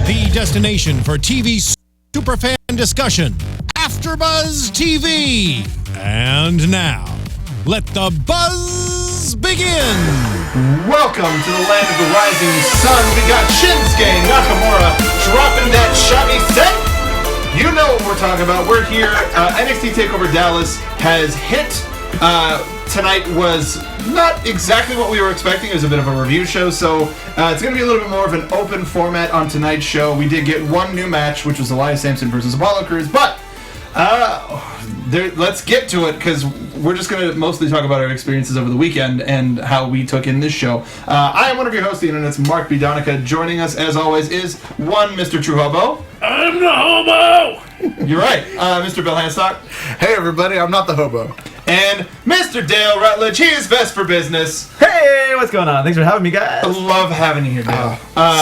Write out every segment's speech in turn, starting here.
The destination for TV superfan discussion, AFTERBUZZ TV. And now, let the buzz begin. Welcome to the land of the rising sun. We got Shinsuke Nakamura dropping that shiny set. You know what we're talking about. We're here. NXT Takeover Dallas has hit. Tonight was not exactly what we were expecting. It was a bit of a review show, so it's going to be a little bit more of an open format on tonight's show. We did get one new match, which was Samson versus Apollo Cruz, but let's get to it, because we're just going to mostly talk about our experiences over the weekend and how we took in this show. I am one of your hosts, and it's Mark B. Donica. Joining us, as always, is one Mr. True Hobo. I'm the hobo! You're right. Mr. Bill Hanstock. Hey, everybody, I'm not the hobo. And Mr. Dale Rutledge, he is best for business. Hey, what's going on? Thanks for having me, guys. I love having you here, Dale.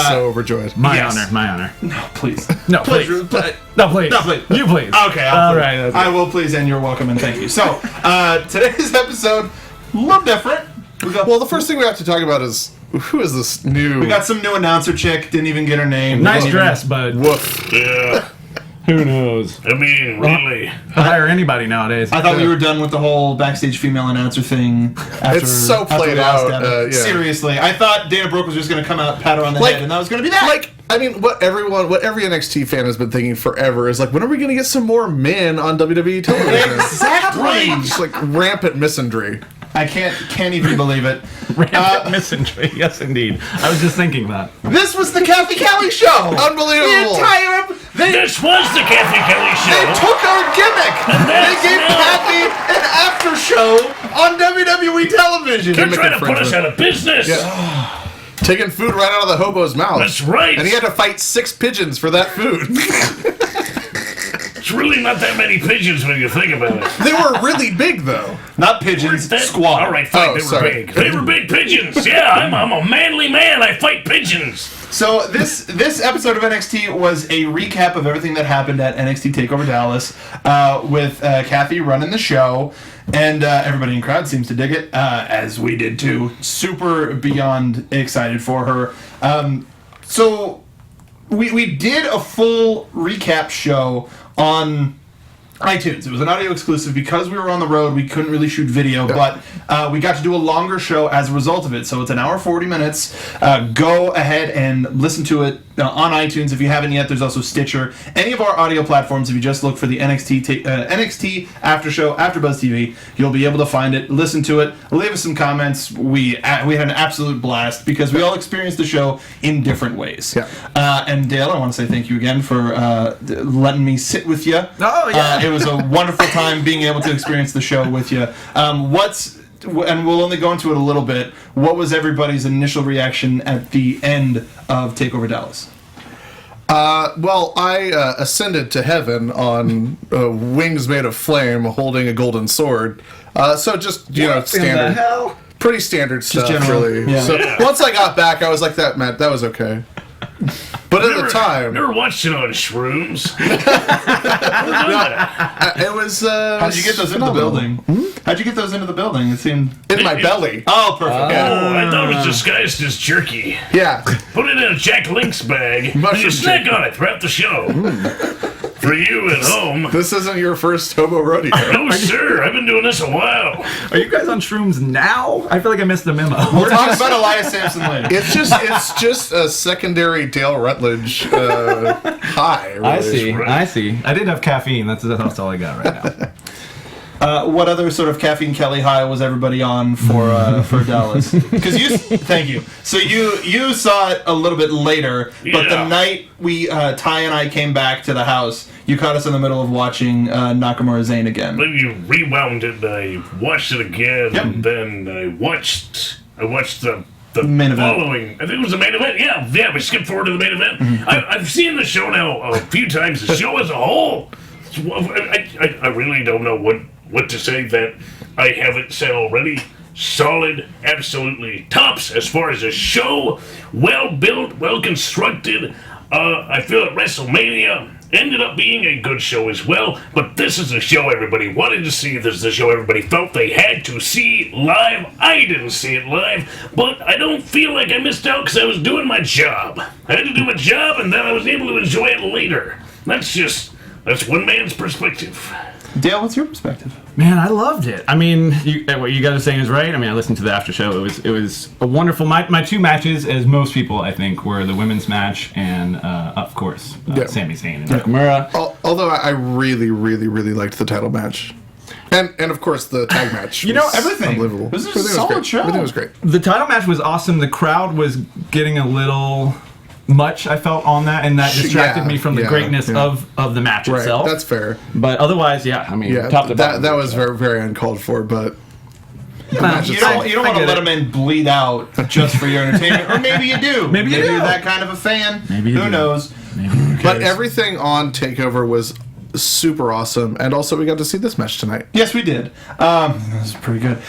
So overjoyed. My honor. No, please. No, please. No, please. No, please. You please. Okay, All right. I will please, and you're welcome, and thank you. So, today's episode, a little different. Well, the first thing we have to talk about is, who is this new... We got some new announcer chick, didn't even get her name. Nice dress, bud. Woof. Yeah. Who knows? I mean, really. I'll hire anybody nowadays. I thought we were done with the whole backstage female announcer thing. It's so played out. Yeah. Seriously, I thought Dana Brooke was just going to come out, pat her on the head, and that was going to be that. I mean, what every NXT fan has been thinking forever is, when are we going to get some more men on WWE television? Exactly. Just rampant misandry. I can't even believe it. Rampant misandry. Yes, indeed. I was just thinking that. This was the Kathy Kelly show. Unbelievable. This was the Kathy Kelly show. They took our gimmick. They gave Kathy an after show on WWE television. They're trying to put us out of business. Yeah. Taking food right out of the hobo's mouth. That's right. And he had to fight 6 pigeons for that food. It's really not that many pigeons when you think about it. They were really big, though. Not pigeons, squaw. All right, fine. They were big. They were big pigeons. Yeah, I'm a manly man. I fight pigeons. So this episode of NXT was a recap of everything that happened at NXT Takeover Dallas, with Kathy running the show, and everybody in the crowd seems to dig it, as we did too. Super beyond excited for her. So we did a full recap show on iTunes. It was an audio exclusive because we were on the road. We couldn't really shoot video, but we got to do a longer show as a result of it. So it's an hour 40 minutes. Go ahead and listen to it on iTunes if you haven't yet. There's also Stitcher. Any of our audio platforms, if you just look for the NXT After Show, AFTERBUZZ TV, you'll be able to find it. Listen to it. Leave us some comments. We had an absolute blast because we all experienced the show in different ways. Yeah. And Dale, I want to say thank you again for letting me sit with you. Oh, yeah. It was a wonderful time being able to experience the show with you. And we'll only go into it a little bit. What was everybody's initial reaction at the end of Takeover Dallas? Well, I ascended to heaven on wings made of flame, holding a golden sword. So just standard, pretty standard stuff, really. Yeah. So once I got back, I was like, that was okay. But at the time, never watched it on shrooms. it was. How'd you get those into the building? How'd you get those into the building? It seemed in my belly. Oh, perfect. Oh, I thought it was disguised as jerky. Yeah. Put it in a Jack Link's bag, and you snack on it throughout the show. For you at home. This isn't your first hobo rodeo. No, sir. I've been doing this a while. Are you guys on shrooms now? I feel like I missed the memo. We'll talk about Samson later. It's just a secondary Dale Rutledge high. Really. I see. I didn't have caffeine. That's all I got right now. What other sort of Caffeine Kelly high was everybody on for Dallas? Because thank you. So you saw it a little bit later, but the night Ty and I came back to the house, you caught us in the middle of watching Nakamura and Zayn again. Then you rewound it, and I watched it again, and then I watched the main event. Following. I think it was the main event. Yeah. We skipped forward to the main event. Mm-hmm. I've seen the show now a few times. The show as a whole, I really don't know what to say that I haven't said already. Solid, absolutely tops as far as a show. Well built, well constructed. I feel at WrestleMania ended up being a good show as well, but this is a show everybody wanted to see. This is a show everybody felt they had to see live. I didn't see it live, but I don't feel like I missed out because I was doing my job. I had to do my job, and then I was able to enjoy it later. That's one man's perspective. Dale, what's your perspective? Man, I loved it. I mean, what you guys are saying is right. I mean, I listened to the after show. It was a wonderful. My two matches, as most people I think, were the women's match and of course Sami Zayn and Nakamura. Although I really, really, really liked the title match, and of course the tag match. Everything. Unbelievable. This is a solid show. Everything was great. The title match was awesome. The crowd was getting a little much, I felt, on that, and that distracted me from the greatness of the match itself. That's fair. But otherwise, I mean, top to bottom. That was very, very uncalled for, but You don't want to let a man bleed out just for your entertainment, or maybe you do. Maybe you do. You're that kind of a fan. Maybe you Who do. knows? But everything on Takeover was super awesome, and also we got to see this match tonight. Yes, we did. That was pretty good.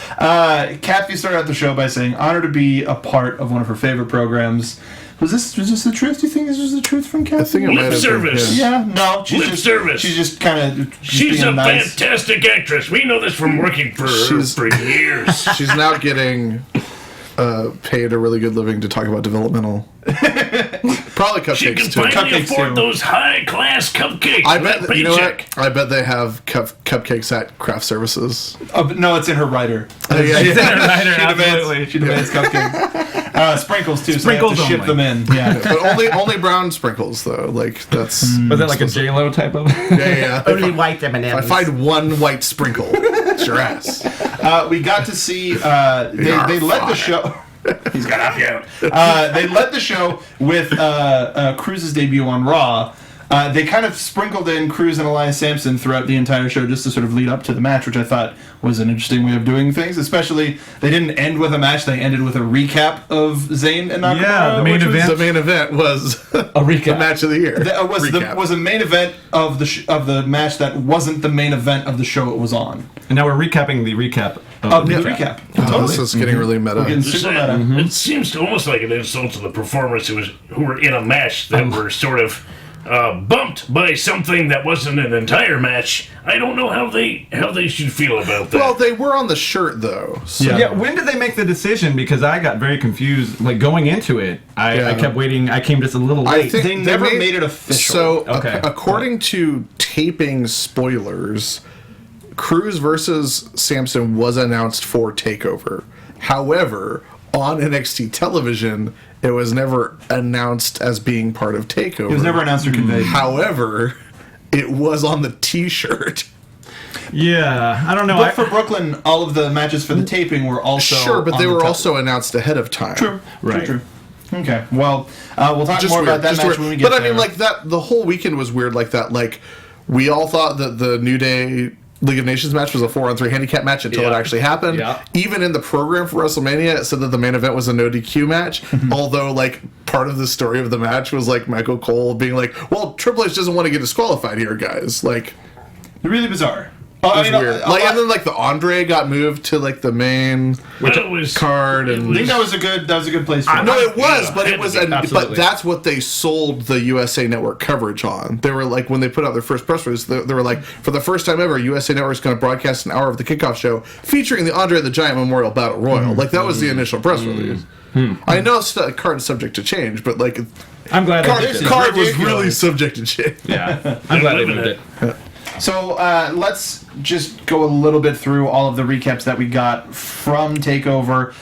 Kathy started out the show by saying, "Honor to be a part of one of her favorite programs." Was this the truth? Do you think this was the truth from Kathy? I think it might have been, service. Yeah, no. Service. She's just kind of. She's a fantastic actress. We know this from working for her for years. She's now getting paid a really good living to talk about developmental. Probably cupcakes She can too. finally Cupcakes afford too. those high-class cupcakes. I for bet that you know paycheck. what? I bet they have cupcakes at craft services. But no, it's in her writer. Absolutely. She demands cupcakes. Sprinkles too. Sprinkles so they have to ship them in. Yeah. But only brown sprinkles though. Like that's. Was that like a J-Lo type of? Yeah. Only white M&Ms. If I find one white sprinkle, it's your ass. We got to see. They let the show. He's got off you out. They let the show with Cruz's debut on Raw. They kind of sprinkled in Cruz and Elias Samson throughout the entire show just to sort of lead up to the match, which I thought was an interesting way of doing things. Especially, they didn't end with a match; they ended with a recap of Zayn and Nakamura. Yeah, the main event. The main event was A recap. the match of the year. Was a main event of the match that wasn't the main event of the show it was on. And now we're recapping the recap Of the recap. Oh, this is getting really meta. We're getting super meta. It seems to almost like an insult to the performers who were in a match that were sort of bumped by something that wasn't an entire match. I don't know how they should feel about that. Well, they were on the shirt though. So. Yeah, when did they make the decision? Because I got very confused. Like going into it, I kept waiting. I came just a little late. I think They never made it official. So, Okay. according to taping spoilers, Cruz versus Samson was announced for Takeover. However, on NXT television, it was never announced as being part of Takeover. It was never announced or conveyed. However, it was on the T-shirt. Yeah, I don't know. But for Brooklyn, all of the matches for the taping were also Sure, but on they the were tele- also announced ahead of time. True. Right. True. Okay. Well, we'll talk more about that match when we get But there. I mean, like that, the whole weekend was weird like that. Like, we all thought that the New Day League of Nations match was a 4-on-3 handicap match until it actually happened. Yeah. Even in the program for WrestleMania, it said that the main event was a no DQ match. Mm-hmm. Although, like, part of the story of the match was like Michael Cole being like, "Well, Triple H doesn't want to get disqualified here, guys." Like, really bizarre. it was weird. And then like the Andre got moved to like the main card, and I think that was a good place for it. no, it was, Yeah, but had it to was, be. but Absolutely. that's what they sold the USA Network coverage on. They were like, when they put out their first press release, they were like, for the first time ever, USA Network's going to broadcast an hour of the kickoff show featuring the Andre the Giant Memorial Battle Royal. Like that was the initial press release. I know card's subject to change, but like I'm glad they did it. card was ridiculous. really subject to change. Yeah, I'm glad they moved it. So let's just go a little bit through all of the recaps that we got from TakeOver.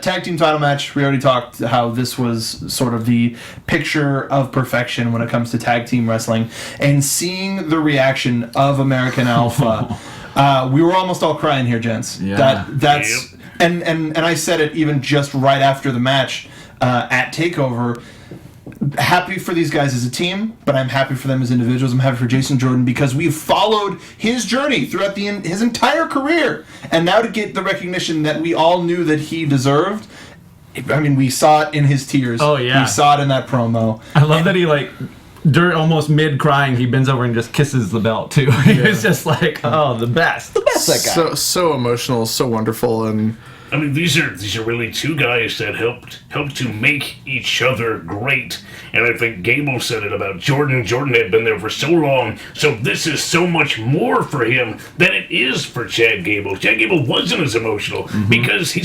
Tag team title match, we already talked how this was sort of the picture of perfection when it comes to tag team wrestling. And seeing the reaction of American Alpha, we were almost all crying here, gents. Yeah. That's and I said it even just right after the match at TakeOver. Happy for these guys as a team, but I'm happy for them as individuals. I'm happy for Jason Jordan because we've followed his journey throughout his entire career, and now to get the recognition that we all knew that he deserved. I mean, we saw it in his tears. Oh, yeah. We saw it in that promo. I love that he almost mid crying, he bends over and just kisses the belt too. He was just like, oh, the best that guy. So emotional, so wonderful, and I mean, these are really two guys that helped to make each other great. And I think Gable said it about Jordan. Jordan had been there for so long, so this is so much more for him than it is for Chad Gable. Chad Gable wasn't as emotional because he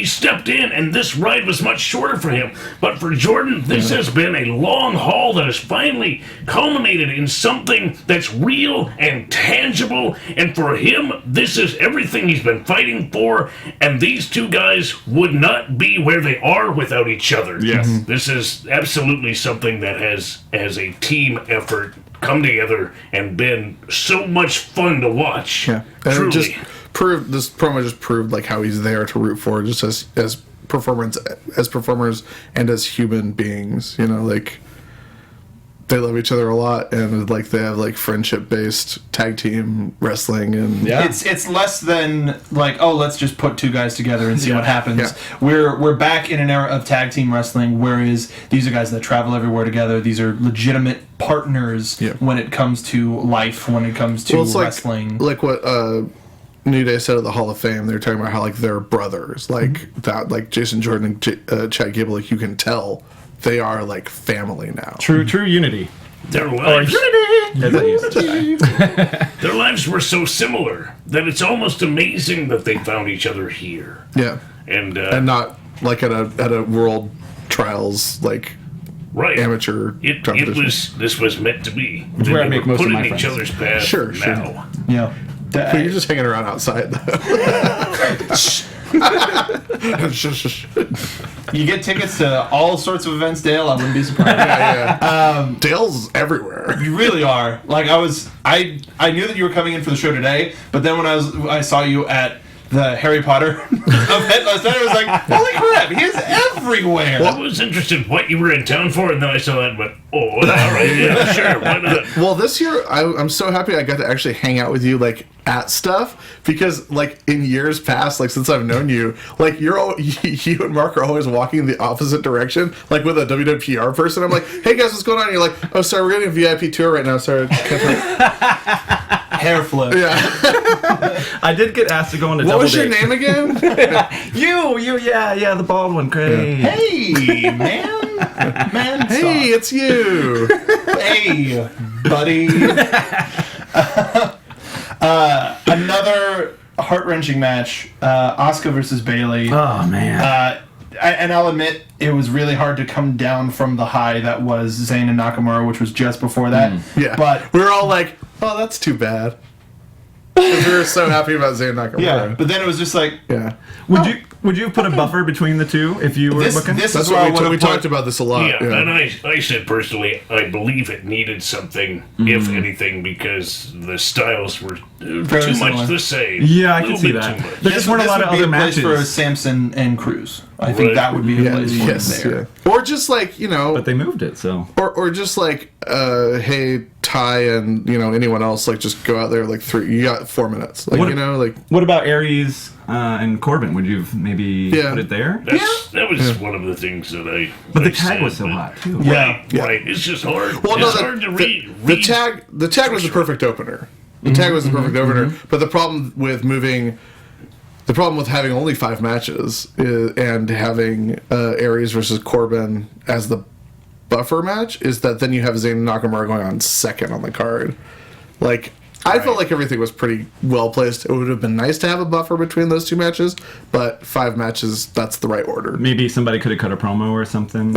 stepped in, and this ride was much shorter for him. But for Jordan, this has been a long haul that has finally culminated in something that's real and tangible. And for him, this is everything he's been fighting for. And these two guys would not be where they are without each other. Yes. This is absolutely something that has, as a team effort, come together and been so much fun to watch. Yeah, and Truly. this promo just proved like how he's there to root for, just as performers and as human beings. You know, like they love each other a lot, and like they have like friendship based tag team wrestling, and it's less than like, oh, let's just put two guys together and see what happens. Yeah. We're back in an era of tag team wrestling, whereas these are guys that travel everywhere together. These are legitimate partners when it comes to life, when it comes to wrestling. Like what New Day said at the Hall of Fame, they were talking about how like they're brothers, like that, like Jason Jordan and Chad Gable, like you can tell they are like family now. True unity. Their lives, Unity. their lives were so similar that it's almost amazing that they found each other here. Yeah, And not like at a world trials like right. amateur competition. This was meant to be. where I make most of put my in each friends. other's path Sure. now. Yeah. But you're just hanging around outside though. You get tickets to all sorts of events, Dale. I wouldn't be surprised. Dale's everywhere. You really are. Like I knew that you were coming in for the show today, but then when I saw you at the Harry Potter event last night, I was like, holy crap, he is everywhere. I was interested in what you were in town for, and then I saw that and went, oh, all right, yeah, sure, why not? Well, this year I'm so happy I got to actually hang out with you like at stuff, because like in years past, like since I've known you, like you and Mark are always walking in the opposite direction, like with a WWPR person. I'm like, hey guys, what's going on? And you're like, oh sorry, we're getting a VIP tour right now. Sorry. Hair flip. Yeah. I did get asked to go on a What double was your date. name again? Yeah, the bald one, Craig. Hey, man. Hey, it's you. Hey, buddy. Another heart-wrenching match, Asuka versus Bayley. Oh man. And I'll admit, it was really hard to come down from the high that was Zayn and Nakamura, which was just before that. Yeah. But we were all like, oh, that's too bad. 'Cause we were so happy about Zayn Nakamura. yeah, but then it was just like, Yeah. Would you put a buffer between the two if you were looking? this That's is where I what would we have talked about this a lot. Yeah, and I said personally, I believe it needed something, if anything, because the styles were too similar. much the same. Yeah, I Little can see bit that. too much. There just weren't a lot of other matches. for Samson and Cruz. I think Right. that would be a Yeah, place for yes, there. yeah. Or just like, you know, But they moved it, so. or just like, hey, Ty and, you know, anyone else, like just go out there like you got 4 minutes. Like, What- you know, like, What about Aries and Corbin? Would you have maybe put it there? That was one of the things that I. But the I tag said, was so but- hot too. Yeah. Right. It's just hard. well, it's no, hard to read. the tag was the perfect opener. The tag was the perfect opener. But the problem with having only 5 matches and having Aries versus Corbin as the buffer match is that then you have Zayn and Nakamura going on second on the card. Like, I felt like everything was pretty well placed. It would have been nice to have a buffer between those 2 matches, but 5 matches, that's the right order. Maybe somebody could have cut a promo or something.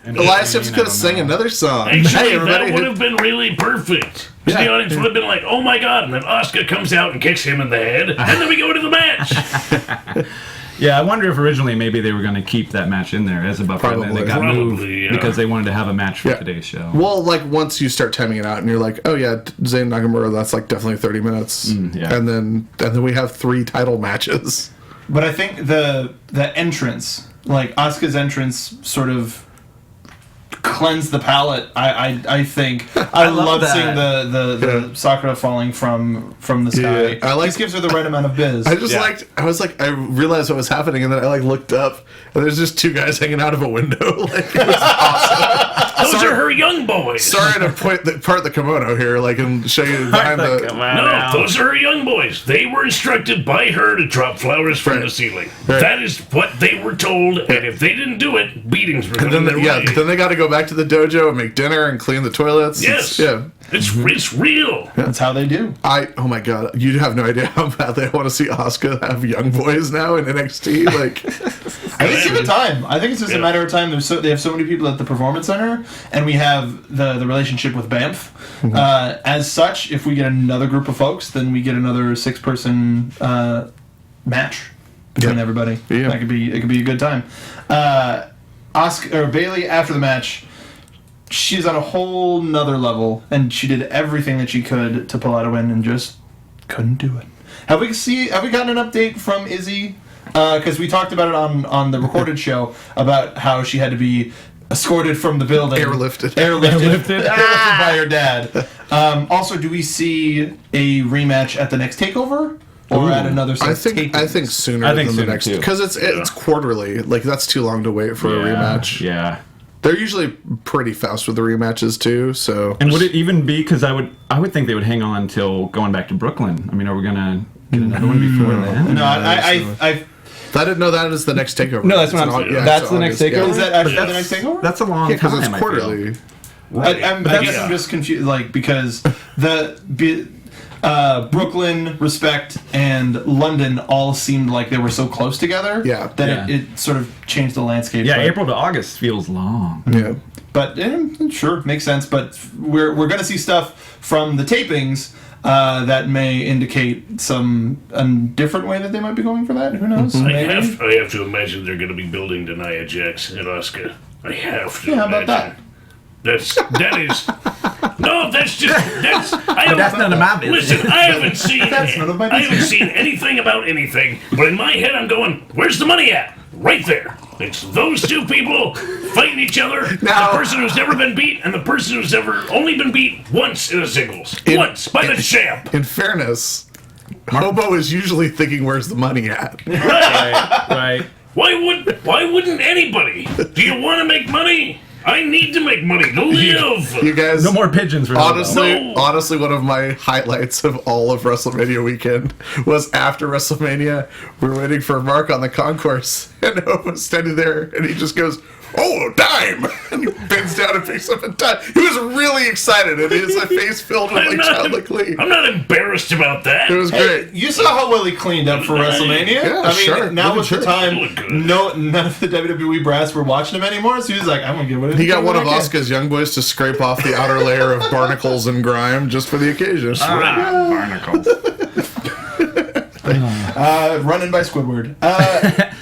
Elias Simpson could have sang another song. Actually, everybody, that would have been really perfect. 'Cause the audience would have been like, oh my god, and then Asuka comes out and kicks him in the head, and then we go to the match. Yeah, I wonder if originally maybe they were going to keep that match in there as a buffer, and then they got Probably, moved yeah. because they wanted to have a match for Yeah. today's show. Well, like once you start timing it out, and you're like, oh yeah, Zayn Nakamura, that's like definitely 30 minutes, yeah. and then we have 3 title matches. But I think the entrance, like Asuka's entrance, sort of cleansed the palate. I think I love that. seeing the Sakura falling from the sky. Yeah, I like- This gives her the right amount of biz. I just I realized what was happening, and then I like looked up, and there's just 2 guys hanging out of a window. Like, it was awesome. Those are her young boys. boys. Sorry to part the kimono here, like, and show you behind the. No, those are her young boys. They were instructed by her to drop flowers from the ceiling. Right. That is what they were told, and if they didn't do it, beatings were coming their way. Then they got to go back to the dojo and make dinner and clean the toilets. Yes. It's real. That's how they do. Oh my god, you have no idea how badly I want to see Asuka have young boys now in NXT. Like, I think it's even time. I think it's just a matter of time. They have so many people at the Performance Center, and we have the relationship with Banff. As such, if we get another group of folks, then we get another 6-person match between everybody. Yeah. It could be a good time. Asuka or Bayley after the match, she's on a whole nother level, and she did everything that she could to pull out a win, and just couldn't do it. Have we gotten an update from Izzy? Because we talked about it on the recorded show about how she had to be escorted from the building, airlifted by her dad. Also, do we see a rematch at the next Takeover? Or at another I think sooner than the next, because it's quarterly. Like, that's too long to wait for a rematch. Yeah. They're usually pretty fast with the rematches too. So, and would it even be, because I would think they would hang on till going back to Brooklyn. I mean, are we gonna get another one before then? No, I didn't know that is the next Takeover. No, that's what I'm saying. That's the next Takeover. Is that actually the next Takeover? That's a long time. Because it's quarterly. I guess I'm just confused, like, because Brooklyn, Respect, and London all seemed like they were so close together that it sort of changed the landscape. Yeah, April to August feels long. Yeah. But sure, makes sense. But we're going to see stuff from the tapings that may indicate a different way that they might be going for that. Who knows? I have to imagine they're going to be building Nia Jax and Asuka. I have to. Yeah, how about that? That's not none of my business. Listen, I haven't seen anything about anything, but in my head I'm going, where's the money at? Right there. It's those two people fighting each other. Now, the person who's never been beat and the person who's ever only been beat once in a singles. Once by the champ. In fairness, Hobo is usually thinking, where's the money at? Right. Why wouldn't anybody? Do you want to make money? I need to make money to live. You guys, no more pigeons. For honestly, one of my highlights of all of WrestleMania weekend was after WrestleMania. We were waiting for Mark on the concourse, and Hobo's standing there, and he just goes, "Oh, a dime!" And he bends down and picks up a dime. He was really excited, and his face filled with childlike glee. I'm not embarrassed about that. It was great. You saw how well he cleaned up for WrestleMania. Yeah, I mean, sure. now was the time. None of the WWE brass were watching him anymore, so he was like, "I'm gonna give it." He got one of Asuka's young boys to scrape off the outer layer of barnacles and grime just for the occasion. Barnacles. Running by Squidward.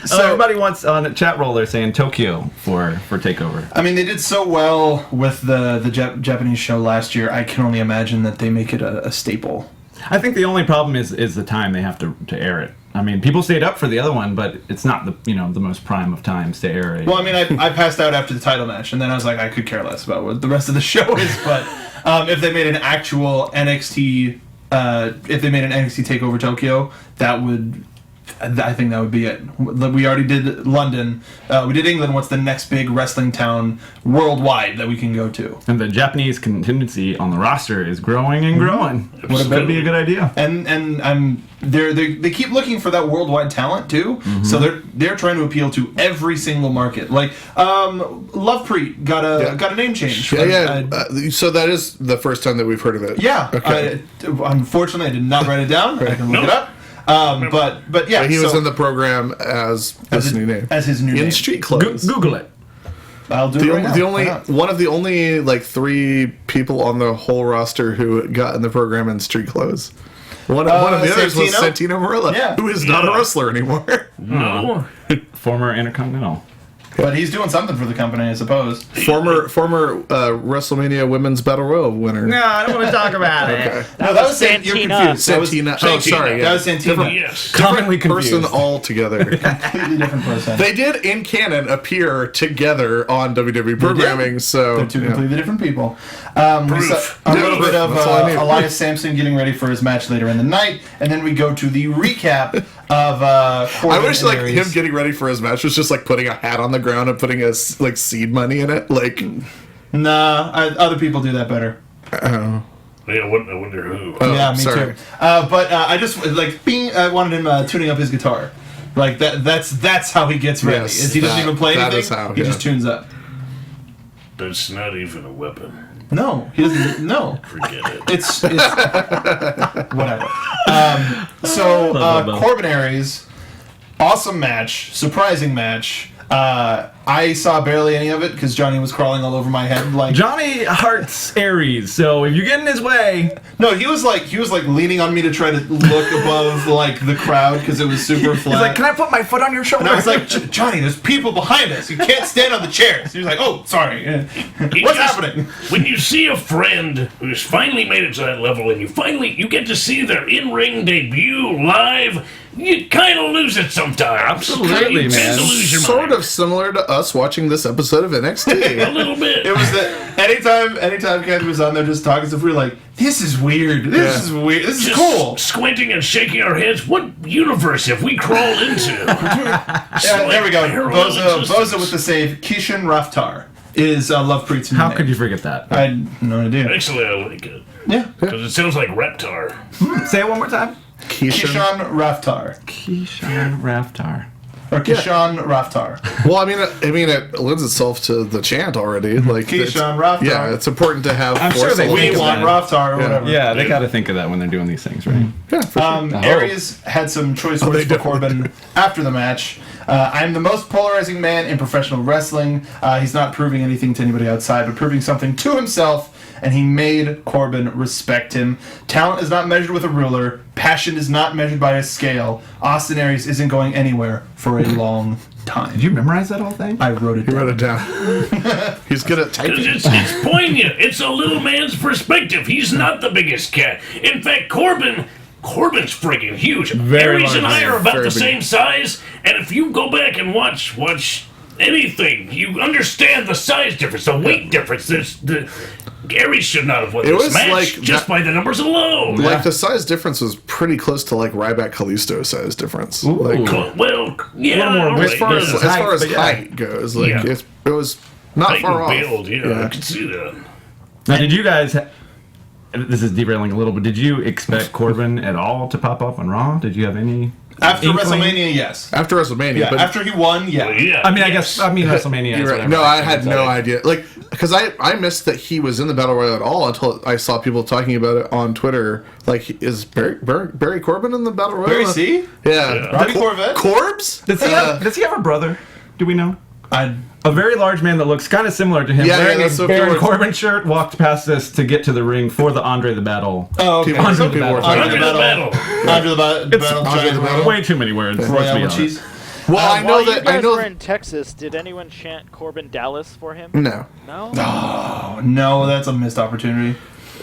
So everybody wants on the chat roll. They're saying Tokyo for Takeover. I mean, they did so well with the Japanese show last year. I can only imagine that they make it a staple. I think the only problem is the time they have to air it. I mean, people stayed up for the other one, but it's not the most prime of times to air it. Well, I mean, I passed out after the title match, and then I was like, I could care less about what the rest of the show is. But if they made an actual NXT, if they made an NXT Takeover Tokyo, I think that would be it. We already did London. We did England. What's the next big wrestling town worldwide that we can go to? And the Japanese contingency on the roster is growing and growing. What would be a good idea? And they keep looking for that worldwide talent too. So they're trying to appeal to every single market. Like Lovepreet got a name change. So that is the first time that we've heard of it. Yeah. Okay. Unfortunately, I did not write it down. I can look it up. But yeah, he was in the program as his new name. As his new name. In street clothes. Google it. I'll do it right now. One of the only 3 people on the whole roster who got in the program in street clothes. One of the others was Santino Marella, who is not a wrestler anymore. No. Former Intercontinental. But he's doing something for the company, I suppose. Former WrestleMania Women's Battle Royal winner. No, I don't want to talk about it. No, that was Santina. Santina. Oh, sorry. That was Santina. Yes. Commonly confused. Person altogether. Completely different person. They did, in canon, appear together on WWE programming, so... They're two completely different people. We saw a little bit of Elias Samson getting ready for his match later in the night, and then we go to the recap of Corbin. I wish and Aries. him getting ready for his match was just putting a hat on the ground and putting a seed money in it. Nah, other people do that better. Yeah, I wonder who. Yeah, me sorry. too. But I just I wanted him tuning up his guitar. Like that's how he gets ready. Yes, is he doesn't even play that anything. is how, he yeah. just tunes up. That's not even a weapon. No, he doesn't. No, Forget it. it's whatever. Corbin Aries, awesome match, surprising match. I saw barely any of it because Johnny was crawling all over my head. Like Johnny hearts Aries, so if you get in his way, no, he was like leaning on me to try to look above like the crowd because it was super flat. he's like, "Can I put my foot on your shoulder?" And I was like, Johnny, there's people behind us. You can't stand on the chairs. He was like, oh, sorry. What's happening? When you see a friend who's finally made it to that level and you get to see their in-ring debut live, you kind of lose it sometimes. Absolutely, you tend man. to lose your Sort mind. of similar to us watching this episode of NXT. A little bit. It was that anytime Candy was on there just talking stuff, we were like, this is weird. This is weird. This is Just cool. squinting and shaking our heads. What universe have we crawled into? Yeah, there we go. Bozo with the save. Kishan Raftar is Lovepreet's new How name. could you forget that? I had no idea. Actually, I like it. Yeah. Because it sounds like Reptar. Say it one more time. Kishan Raftar. Kishan Raftar. Or Kishan Raftar. Well, I mean, it lends itself to the chant already. Like Kishan Raftar. Yeah, it's important to have. I'm sure they We think of want that. Raftar or whatever. Yeah, they got to think of that when they're doing these things, right? Yeah, for sure. Aries had some choice words for Corbin after the match. I'm the most polarizing man in professional wrestling. He's not proving anything to anybody outside, but proving something to himself, and he made Corbin respect him. Talent is not measured with a ruler. Passion is not measured by a scale. Austin Aries isn't going anywhere for a long time. Did you memorize that whole thing? I wrote it He down. wrote it down. He's good at typing. It's poignant. It's a little man's perspective. He's not the biggest cat. In fact, Corbin's friggin' huge. Very Aries and large I man. are about Very the big. same size, and if you go back and watch anything, you understand the size difference, the weight difference. Aries should not have won It this was match like just by the numbers alone. Like the size difference was pretty close to like Ryback Kalisto size difference. Like Well, yeah. more all weight right, versus yeah. as far as but yeah. height goes, like Yeah. it was not Height far off. and build, yeah, I can see that. Now, did you guys? This is derailing a little, but did you expect Corbin at all to pop up on Raw? Did you have any? After inkling? WrestleMania, yes. After WrestleMania, Yeah, but after he won, yeah. Well, yeah. I mean, yes. WrestleMania. you're is right. whatever. No, I had no idea. Like, because I missed that he was in the Battle Royal at all until I saw people talking about it on Twitter. Like, is Barry Corbin in the Battle Royal? Barry C? Yeah. Robbie Corvette? Corbs? Does he have a brother? Do we know? I A very large man that looks kind of similar to him, Yeah, wearing that's a what Baron people were- Corbin shirt, walked past us to get to the ring for the Andre the Battle. Oh, okay. People- Under the people were battle. talking Under the battle. Under the battle. It's Battle. Under the Giant battle. Royal. Way too many words. Let's Royale be with honest. cheese. Well, I know While you that. I guys know. were in Texas, did anyone chant Corbin Dallas for him? No. No? Oh, no, that's a missed opportunity.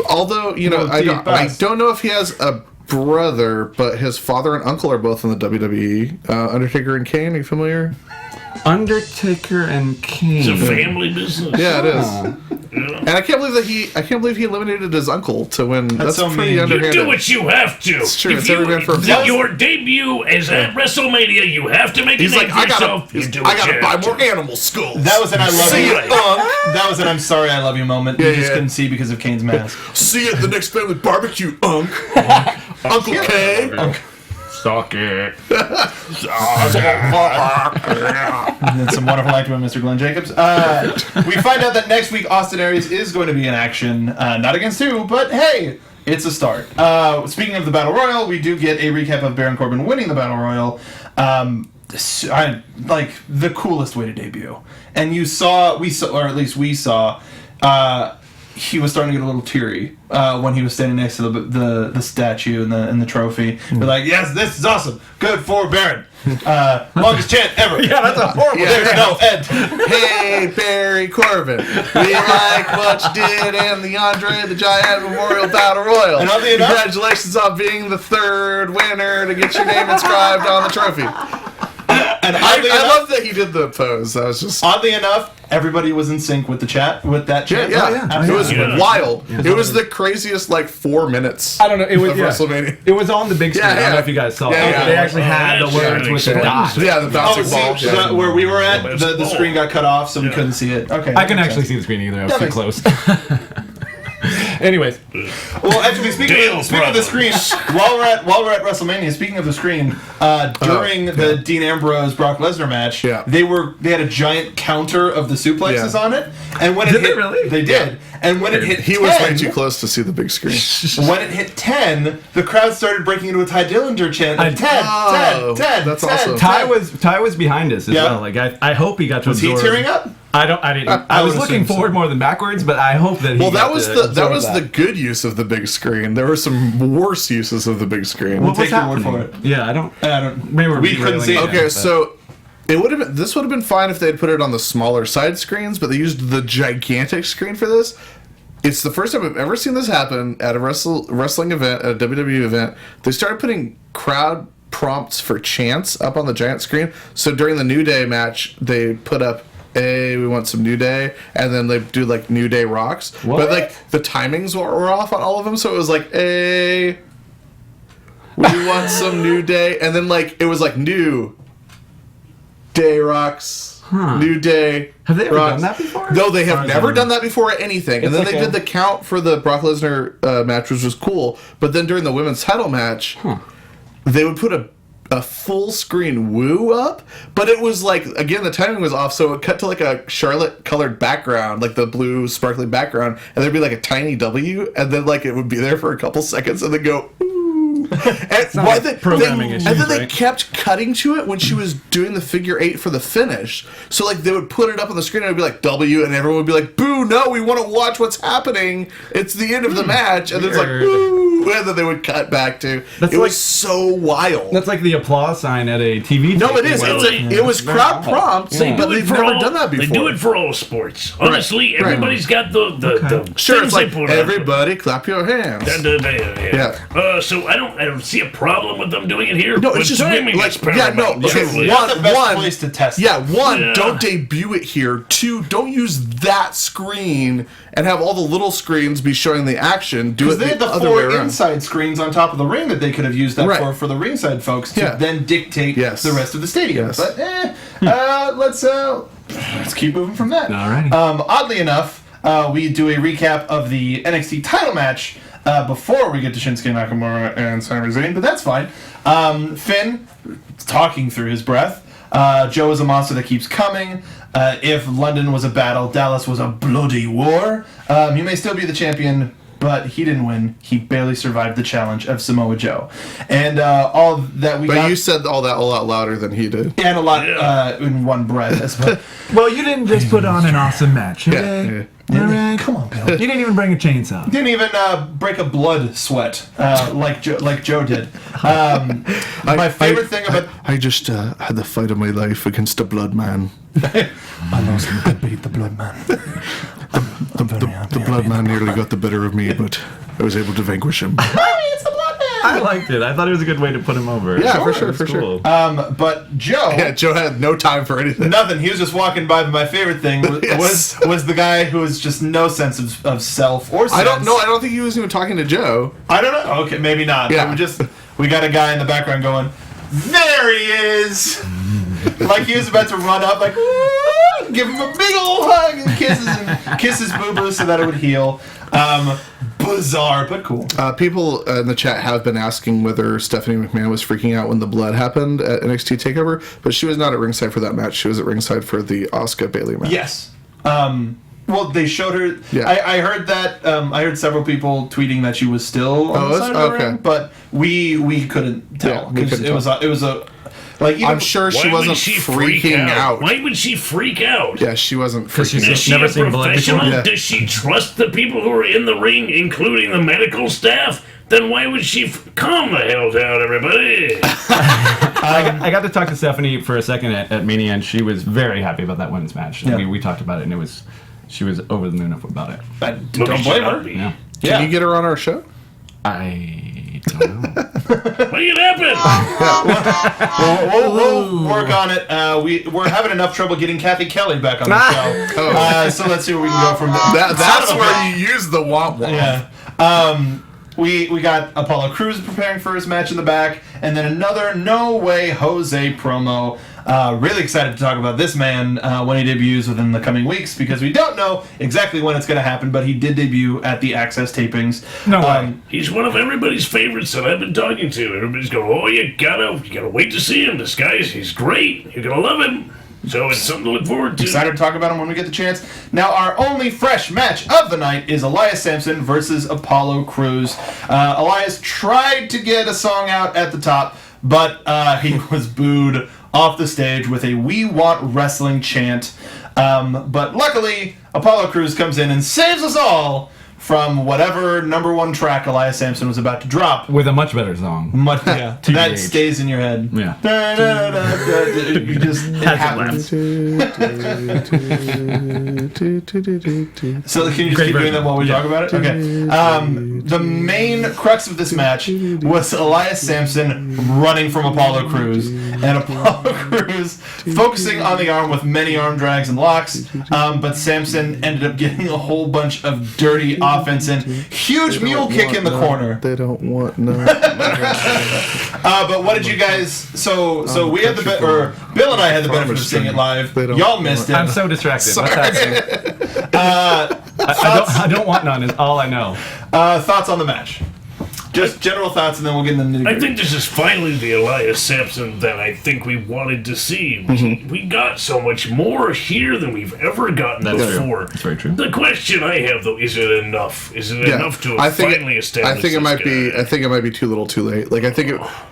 Although, you know, Well, I deep don't bust. know if he has a brother, but his father and uncle are both in the WWE. Undertaker and Kane, are you familiar? Undertaker and Kane. It's a family business. Yeah, it is. Yeah. And I can't believe he eliminated his uncle to win. That's so pretty mean. You underhanded. You do what you have to. It's true, If it's every man for himself. Your debut is at WrestleMania. You have to make a He's name like, for yourself. You do what I gotta you buy have more to. animal skulls. That was an I love See you. ya, Unk. That was an I'm sorry I love you moment. You Yeah, just yeah. couldn't see because of Kane's mask. See you at the next family barbecue, Unk. Uncle K. Suck it. And some wonderful acting by Mr. Glenn Jacobs. We find out that next week Austin Aries is going to be in action. Not against who, but hey, it's a start. Speaking of the Battle Royal, we do get a recap of Baron Corbin winning the Battle Royal. Like the coolest way to debut. And we saw, he was starting to get a little teary when he was standing next to the statue and the trophy. We're like, yes, this is awesome. Good for Baron. Longest chant ever. Yeah, that's a horrible. There's no end. Hey, Barry Corbin. We like what you did in the Andre the Giant Memorial Battle Royal. And oddly enough- Congratulations on being the third winner to get your name inscribed on the trophy. And I love that he did the pose. That was just oddly enough, everybody was in sync with the chat, with that chat. Yeah. It was wild. It was the craziest 4 minutes. I don't know. It was WrestleMania. It was on the big screen. I don't know if you guys saw it. They actually had the words with the dots. Yeah, the bouncing ball. Where we were at, the screen got cut off, so we couldn't see it. Okay. I can actually see the screen either. I was too close. Anyways, well, actually, speaking of the screen, while we're at WrestleMania, speaking of the screen, during the Dean Ambrose Brock Lesnar match, they had a giant counter of the suplexes on it, and when did they really? They did, and when it hit, he 10, was way too close to see the big screen. When it hit 10, the crowd started breaking into a Ty Dillinger chant. 10. That's awesome. Ty was behind us as well. I hope he got to absorb. Was he tearing up? I didn't. I was looking forward more than backwards, but I hope that he. Well, that was the good use of the big screen. There were some worse uses of the big screen. We'll take your word for it. Yeah, I don't. Maybe we couldn't see it. Okay, so this would have been fine if they had put it on the smaller side screens, but they used the gigantic screen for this. It's the first time I've ever seen this happen at a wrestling event, at a WWE event. They started putting crowd prompts for chants up on the giant screen. So during the New Day match, they put up, "Hey, we want some New Day," and then they do New Day rocks. What? But the timings were off on all of them, so it was "Hey, we want some New Day," and then it was New Day rocks. New Day. Have they ever done that before? No, they have never done that before at anything. And then they did the count for the Brock Lesnar match, which was cool. But then during the women's title match, they would put a full screen woo up, but it was again, the timing was off, so it cut to a Charlotte colored background, the blue sparkly background, and there'd be a tiny W, and then it would be there for a couple seconds, and then go ooh. And then they kept cutting to it when she was doing the figure 8 for the finish. So they would put it up on the screen and it would be W, and everyone would be boo, no, we want to watch what's happening. It's the end of the match. And then it's boo, and then they would cut back to. It was so wild. That's the applause sign at a TV. No, it is. It was crowd prompts, but they've never done that before. They do it for all sports. Honestly, everybody's got the sure, it's everybody clap your hands. Yeah. So I don't see a problem with them doing it here. No, it's just place to test. Don't debut it here. 2, don't use that screen and have all the little screens be showing the action. Do it they had the other way 4 around. Inside screens on top of the ring that they could have used that for the ringside folks to then dictate the rest of the stadium. Yes. But let's keep moving from that. Alrighty. Oddly enough, we do a recap of the NXT title match before we get to Shinsuke Nakamura and Sami Zayn, but that's fine. Finn talking through his breath. Joe is a monster that keeps coming. If London was a battle, Dallas was a bloody war. He may still be the champion, but he didn't win. He barely survived the challenge of Samoa Joe. And all that we got... But you said all that a lot louder than he did. And a lot in one breath. Well, you didn't just put on an awesome match, okay? Yeah. Come on, Bill. You didn't even bring a chainsaw. Didn't even break a blood sweat like Joe did. My favorite thing about... I just had the fight of my life against the Blood Man. I lost him to beat the Blood Man. The Blood Man nearly got the better of me, but I was able to vanquish him. It's the Blood Man! I liked it. I thought it was a good way to put him over. Yeah, for sure. But Joe... Yeah, Joe had no time for anything. Nothing. He was just walking by, but my favorite thing was the guy who was just no sense of self or sense. I don't know. I don't think he was even talking to Joe. I don't know. Okay, maybe not. Yeah. We got a guy in the background going, there he is! Like he was about to run up, give him a big old hug and kiss his boo-boo so that it would heal. Bizarre, but cool. People in the chat have been asking whether Stephanie McMahon was freaking out when the blood happened at NXT TakeOver, but she was not at ringside for that match. She was at ringside for the Asuka Bayley match. Yes. Well, they showed her. Yeah. I heard that. I heard several people tweeting that she was still on the side of the ring, but we couldn't tell because it was a. I'm sure she wasn't freaking out. Why would she freak out? Yeah, she wasn't freaking out. Is she a professional? Does she trust the people who are in the ring, including the medical staff? Then why would she calm the hell down, everybody? I got to talk to Stephanie for a second at Mania, and she was very happy about that women's match. Yeah. We talked about it, and she was over the moon about it. Don't blame her. Yeah. Can you get her on our show? I don't know. Make it happen. We'll work on it. We're having enough trouble getting Kathy Kelly back on the show. So let's see where we can go from there. That's where you use the womp womp. Yeah. We got Apollo Cruz preparing for his match in the back, and then another No Way Jose promo. Really excited to talk about this man when he debuts within the coming weeks, because we don't know exactly when it's going to happen, but he did debut at the Access tapings. No way. He's one of everybody's favorites that I've been talking to. Everybody's going, oh, you gotta wait to see him. This guy, he's great. You're gonna love him. So it's something to look forward to. Excited to talk about him when we get the chance. Now, our only fresh match of the night is Elias Samson versus Apollo Cruz. Elias tried to get a song out at the top, but he was booed off the stage with a "We Want Wrestling" chant. But luckily, Apollo Cruz comes in and saves us all from whatever number one track Elias Samson was about to drop. With a much better song. Yeah, that stays in your head. Yeah. You just, it happens. So can you just keep doing that while we talk about it? Okay. The main crux of this match was Elias Samson running from Apollo Cruz, and Apollo Cruz focusing on the arm with many arm drags and locks, but Samson ended up getting a whole bunch of dirty offense and huge mule kick in the corner. They don't want no. But what did you guys? So we had the or Bill and I had the benefit of seeing it live. Y'all missed it. I'm so distracted. Sorry. What's happening? I don't want none, is all I know. Thoughts on the match? Just general thoughts, and then we'll get into the nitty-gritty. I think this is finally the Elias Samson that I think we wanted to see. We got so much more here than we've ever gotten before. That's very true. The question I have, though, is it enough? Is it enough to finally establish I think it might guy? be. I think it might be too little, too late. Like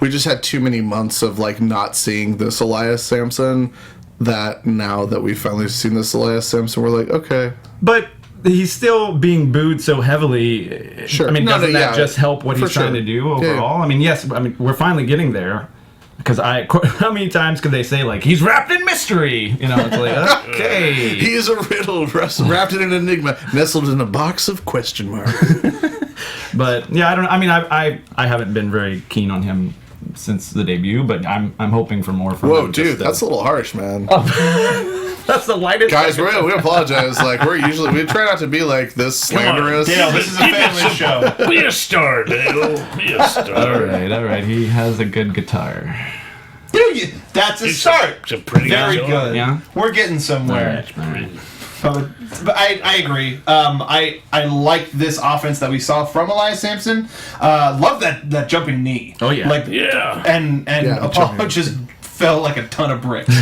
we just had too many months of like not seeing this Elias Samson. That now that we've finally seen this Elias Samson, we're like, okay. But he's still being booed so heavily. Sure. I mean, doesn't that just help what he's trying to do overall? Yeah. I mean, yes. I mean, we're finally getting there. Because how many times can they say like he's wrapped in mystery? You know, it's like okay, he is a riddle wrapped in an enigma, nestled in a box of question marks. But yeah, I don't. I mean, I haven't been very keen on him since the debut, but I'm hoping for more from him. Whoa, dude, that's a little harsh, man. That's the lightest. Guys, we apologize. Like we try not to be like this slanderous. Dale, this is a family show. Be a star, Dale. Be a star. All right. He has a good guitar. That's a start. It's a pretty Very guitar. good. Yeah. We're getting somewhere. All right. But I agree. I like this offense that we saw from Elias Samson. Love that jumping knee. Oh yeah. And Apollo just fell like a ton of bricks.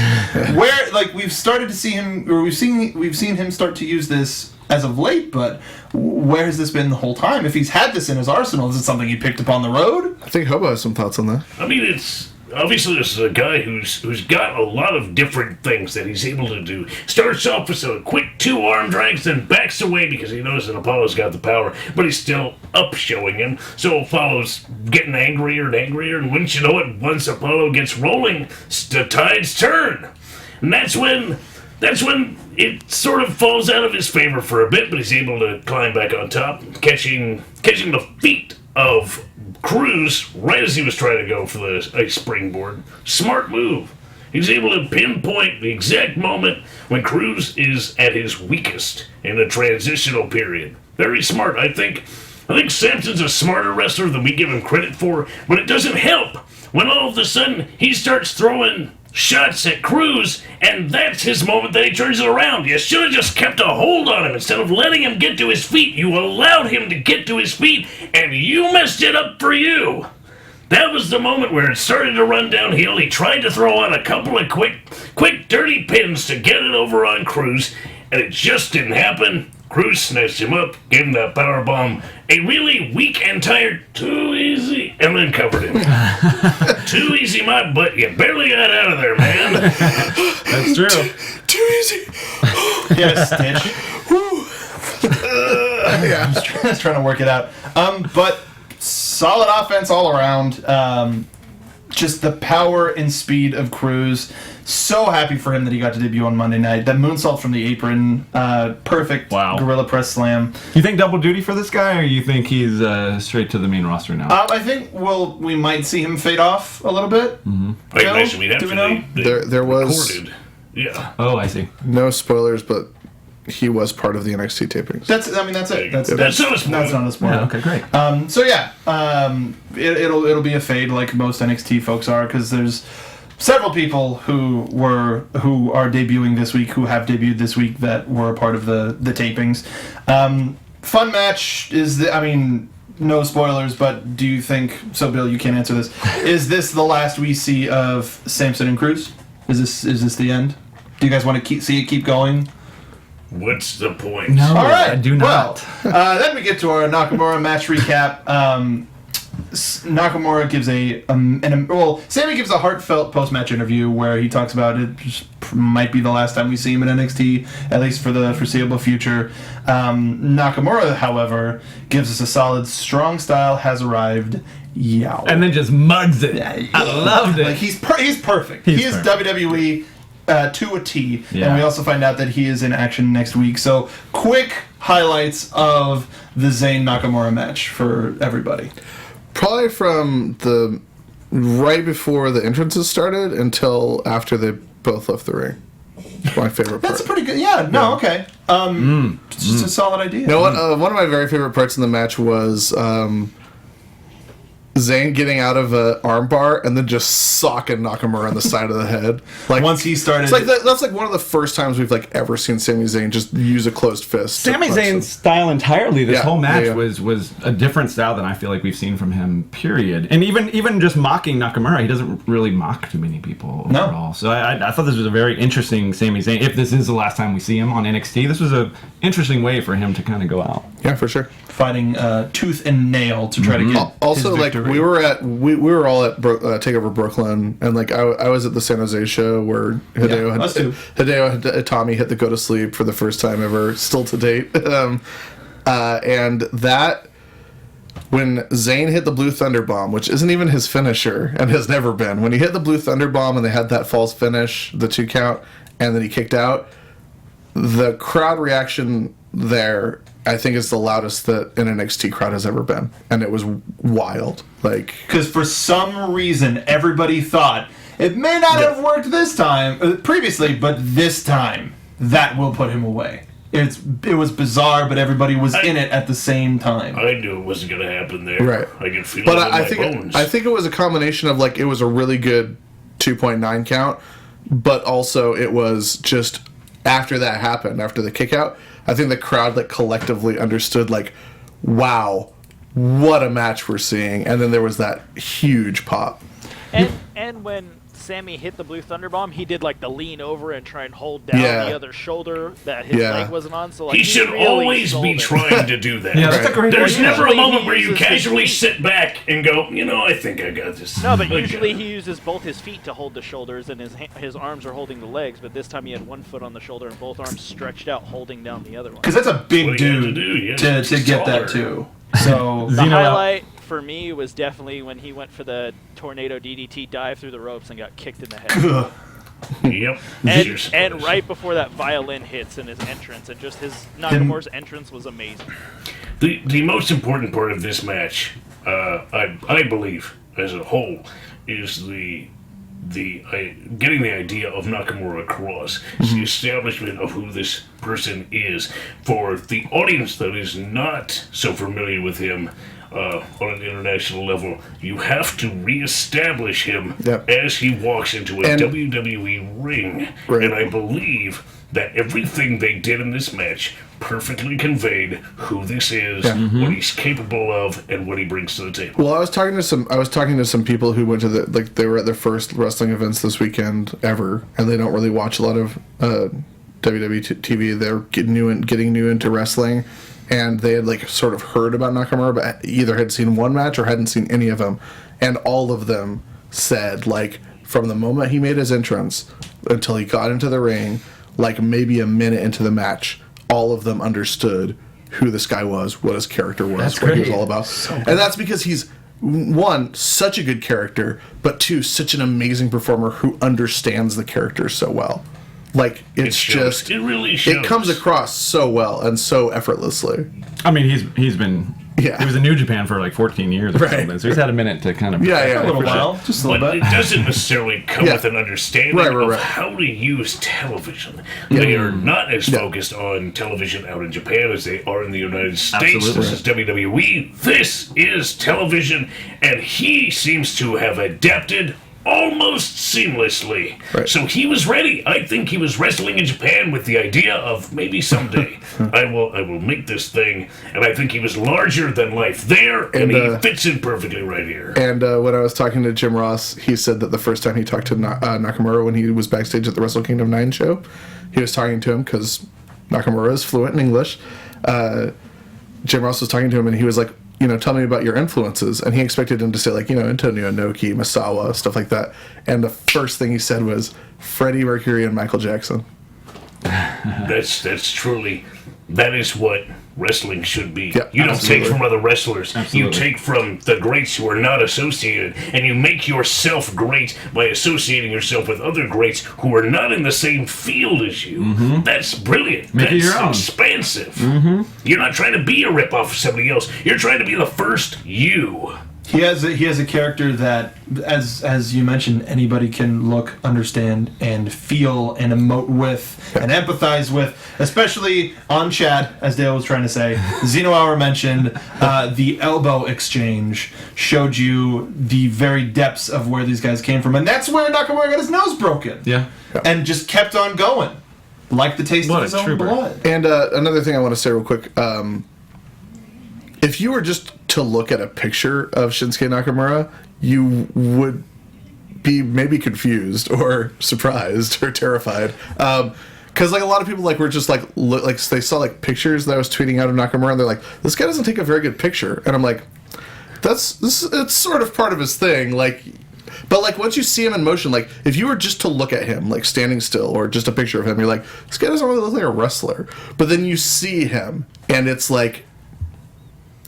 Where like we've started to see him, or we've seen him start to use this as of late, but where has this been the whole time? If he's had this in his arsenal, is it something he picked up on the road? I think Hobo has some thoughts on that. I mean, it's obviously this is a guy who's got a lot of different things that he's able to do. Starts off with a quick 2 arm drags, then backs away because he knows that Apollo's got the power, but he's still up showing him. So Apollo's getting angrier and angrier, and wouldn't you know it, once Apollo gets rolling, the tides turn. And that's when it sort of falls out of his favor for a bit, but he's able to climb back on top, catching the feet of Cruz right as he was trying to go for a springboard. Smart move. He's able to pinpoint the exact moment when Cruz is at his weakest in a transitional period. Very smart. I think Samson's a smarter wrestler than we give him credit for, but it doesn't help when all of a sudden he starts throwing shots at Cruz, and that's his moment that he turns it around. You should have just kept a hold on him instead of letting him get to his feet. You allowed him to get to his feet, and you messed it up for you. That was the moment where it started to run downhill. He tried to throw out a couple of quick dirty pins to get it over on Cruz, and it just didn't happen. Cruz snatched him up, gave him that power bomb, a really weak and tired, too easy, and then covered him. Too easy, my butt. You barely got out of there, man. That's true. Too easy. He had a stitch. Yeah, I'm just trying to work it out. But solid offense all around. Just the power and speed of Cruz So happy for him that he got to debut on Monday night. That moonsault from the apron, perfect gorilla press slam. You think double duty for this guy, or you think he's straight to the main roster now? I think we might see him fade off a little bit. Mm-hmm. I imagine we'd have to. There was recorded. Yeah. Oh, I see. No spoilers, but he was part of the NXT tapings. That's it. That's not a spoiler. Yeah, okay, great. It'll be a fade like most NXT folks are, because there's several people who are debuting this week, who have debuted this week, that were a part of the tapings. Fun match no spoilers, but do you think so? Bill, you can't answer this. Is this the last we see of Samson and Cruz? Is this the end? Do you guys want to see it keep going? What's the point? No, all right. I do not. Well, then we get to our Nakamura match recap. Nakamura gives Sammy gives a heartfelt post-match interview where he talks about it just might be the last time we see him in NXT, at least for the foreseeable future. Nakamura, however, gives us a solid "strong style has arrived." Yow. And then just mugs it. I loved it. Like he's perfect. He is WWE to a T. Yeah. And we also find out that he is in action next week. So quick highlights of the Zayn Nakamura match for everybody. Probably from the right before the entrances started until after they both left the ring. My favorite part. That's pretty good. Yeah, no, okay. It's just a solid idea. You know what? One of my very favorite parts in the match was Zayn getting out of an armbar and then just socking Nakamura on the side of the head. Like once he started, it's that's like one of the first times we've ever seen Sami Zayn just use a closed fist. Sami Zayn's style entirely. This whole match yeah. was a different style than I feel like we've seen from him. Period. And even just mocking Nakamura, he doesn't really mock too many people overall. So I thought this was a very interesting Sami Zayn. If this is the last time we see him on NXT, this was an interesting way for him to kind of go out. Yeah, for sure. Fighting tooth and nail to try to get also his victory. we were all at Takeover Brooklyn, and I was at the San Jose show where Hideo Itami hit the go to sleep for the first time ever, still to date, and that when Zayn hit the Blue Thunder Bomb, which isn't even his finisher and has never been, when he hit the Blue Thunder Bomb and they had that false finish, the 2 count, and then he kicked out, the crowd reaction there, I think, is the loudest that an NXT crowd has ever been, and it was wild. Because for some reason everybody thought it may not have worked this time previously, but this time that will put him away. It was bizarre, but everybody was in it at the same time. I knew it wasn't going to happen there. Right. I could feel but it in my bones. I think it was a combination of it was a really good 2.9 count, but also it was just after that happened, after the kick out, I think the crowd collectively understood wow, what a match we're seeing, and then there was that huge pop. And when Sammy hit the Blue Thunder Bomb, he did the lean over and try and hold down the other shoulder that his leg wasn't on. So he should really always be trying to do that. Yeah, that's a great There's idea. never a moment where you casually sit back and go, I think I got this. No, but usually he uses both his feet to hold the shoulders, and his arms are holding the legs. But this time he had one foot on the shoulder and both arms stretched out, holding down the other one. Because that's a big dude to get that too. So the highlight for me was definitely when he went for the tornado DDT dive through the ropes and got kicked in the head. Yep. And right before that violin hits in his entrance, and just his Nakamura's entrance was amazing. The most important part of this match, I believe, as a whole, is the getting the idea of Nakamura across. It's the establishment of who this person is. For the audience that is not so familiar with him on an international level, you have to reestablish him as he walks into a WWE ring. Right. And I believe that everything they did in this match perfectly conveyed who this is, what he's capable of, and what he brings to the table. Well, I was talking to some people who went to they were at their first wrestling events this weekend ever, and they don't really watch a lot of WWE TV. They're getting new into wrestling, and they had sort of heard about Nakamura, but either had seen one match or hadn't seen any of them, and all of them said from the moment he made his entrance until he got into the ring, maybe a minute into the match, all of them understood who this guy was, what his character was, what he was all about. And that's because he's one, such a good character, but two, such an amazing performer who understands the character so well. Like, it really shows. It comes across so well and so effortlessly. I mean, he's been... Yeah. He was in New Japan for like 14 years or something, so he's had a minute to kind of... A little while. Just a little bit. It doesn't necessarily come with an understanding of how to use television. They are not as focused on television out in Japan as they are in the United States. Absolutely. This is WWE. This is television, and he seems to have adapted almost seamlessly. Right. So he was ready. I think he was wrestling in Japan with the idea of maybe someday I will make this thing, and I think he was larger than life there, and he fits in perfectly right here. And when I was talking to Jim Ross, he said that the first time he talked to Nakamura when he was backstage at the Wrestle Kingdom 9 show, he was talking to him because Nakamura is fluent in English. Jim Ross was talking to him, and he was like, tell me about your influences. And he expected him to say, like, Antonio Inoki, Masawa, stuff like that. And the first thing he said was Freddie Mercury and Michael Jackson. That's truly, that is what wrestling should be. Yeah, you don't take from other wrestlers. Absolutely. You take from the greats who are not associated, and you make yourself great by associating yourself with other greats who are not in the same field as you. Mm-hmm. That's brilliant. Make That's it your own. Expansive. Mm-hmm. You're not trying to be a ripoff of somebody else. You're trying to be the first you. He has a character that, as you mentioned, anybody can look, understand, and feel, and emote with, and empathize with. Especially on Chad, as Dale was trying to say. Zeno Hour mentioned the elbow exchange showed you the very depths of where these guys came from, and that's where Nakamura got his nose broken. Yeah. And just kept on going, like the taste of his own blood. And another thing I want to say real quick. If you were just to look at a picture of Shinsuke Nakamura, you would be maybe confused or surprised or terrified. Because like a lot of people were just like they saw like pictures that I was tweeting out of Nakamura, and they're like, this guy doesn't take a very good picture. And I'm like, it's sort of part of his thing. But like once you see him in motion, like if you were just to look at him like standing still or just a picture of him, you're like, this guy doesn't really look like a wrestler. But then you see him, and it's like.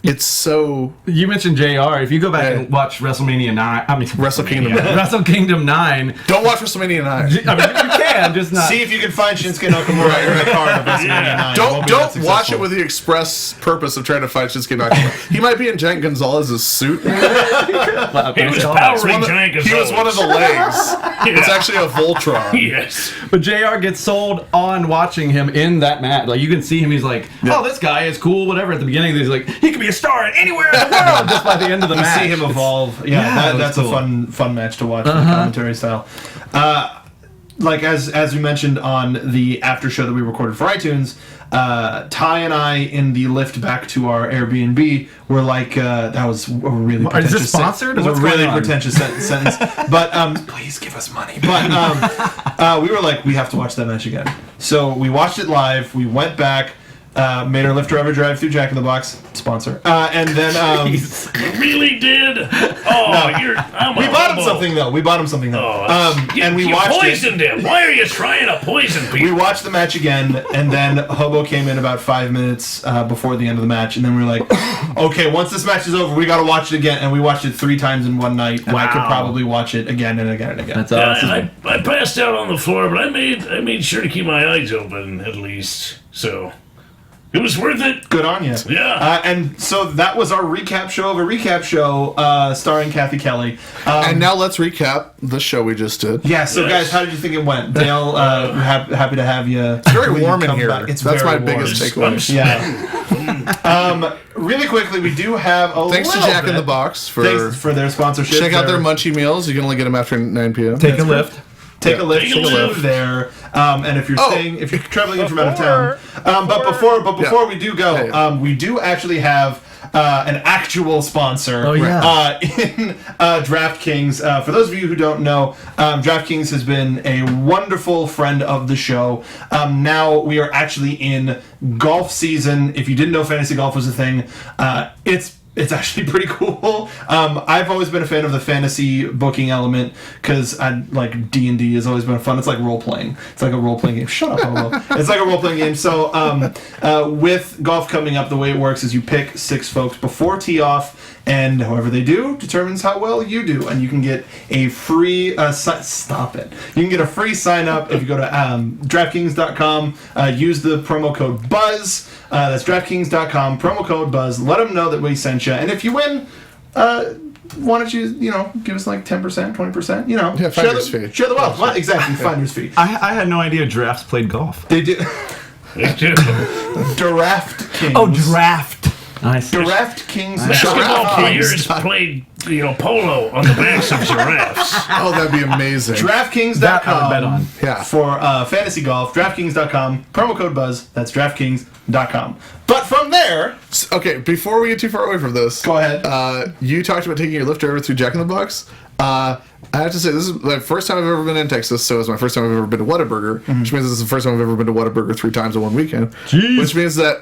It's so... You mentioned JR. If you go back and watch WrestleMania 9... I mean... Wrestle Kingdom 9. Wrestle Kingdom 9. Don't watch WrestleMania 9. I mean, you can, just not... See if you can find Shinsuke Nakamura in the card of WrestleMania 9. Don't watch it with the express purpose of trying to find Shinsuke Nakamura. He might be in Giant Gonzalez's suit. He was powering Giant Gonzalez. He was one of the legs. It's actually a Voltron. Yes. But JR gets sold on watching him in that match. Like, you can see him, he's like, oh, this guy is cool, whatever. At the beginning, he's like, he could be a star anywhere in the world just by the end of the match. See him evolve. That's cool. A fun match to watch, commentary style. As we mentioned on the after show that we recorded for iTunes, Ty and I in the lift back to our Airbnb were like, that was a really pretentious. Is this sponsored? It was a really pretentious sentence. But please give us money. But we were like, we have to watch that match again. So we watched it live. We went back. Made our Lyft driver drive through Jack in the Box sponsor, and then really did. Oh, we bought him something though. And we watched poisoned him. Why are you trying to poison people? We watched the match again, and then Hobo came in about 5 minutes before the end of the match, and then we were like, okay, once this match is over, we got to watch it again, and we watched it 3 times in one night. And I could probably watch it again and again and again. That's awesome. I passed out on the floor, but I made sure to keep my eyes open at least. So. It was worth it. Good on you. Yeah. And so that was our recap show of a recap show starring Kathy Kelly. And now let's recap the show we just did. Yeah, so guys, how did you think it went? Dale, happy to have you. It's very warm in here. That's my biggest takeaway. Yeah. Really quickly, we do have a Thanks to Jack in the Box for their sponsorship. Check out their munchie meals. You can only get them after 9 p.m. Take a lift. Take a lift there, and if you're traveling in from out of town, but before we do go, we do actually have an actual sponsor in DraftKings. For those of you who don't know, DraftKings has been a wonderful friend of the show. Now we are actually in golf season. If you didn't know fantasy golf was a thing, it's It's actually pretty cool. I've always been a fan of the fantasy booking element because I like D&D has always been fun. It's like role playing. It's like a role playing game. Shut up, Hobo. It's like a role playing game. So with golf coming up, the way it works is you pick 6 folks before tee off, and however they do determines how well you do, and you can get a free stop it. You can get a free sign up if you go to DraftKings.com. Use the promo code BUZZ. That's DraftKings.com, promo code BUZZ. Let them know that we sent you. And if you win, why don't you, give us like 10%, 20%, Yeah, finder's fee. Share the wealth. Well, exactly, finder's fee. I had no idea drafts played golf. They do. They do. Draft Kings. Oh, draft. Nice. Draft Kings. Basketball Giraffe players played, polo on the backs of giraffes. Oh, that'd be amazing. DraftKings.com That I would bet on. Yeah. for fantasy golf. DraftKings.com, promo code BUZZ. That's DraftKings.com. But from there, Okay, before we get too far away from this, go ahead. you talked about taking your lift over through Jack in the Box. I have to say, this is the first time I've ever been in Texas, so it's my first time I've ever been to Whataburger, which means this is the first time I've ever been to Whataburger 3 times in one weekend. Jeez. Which means that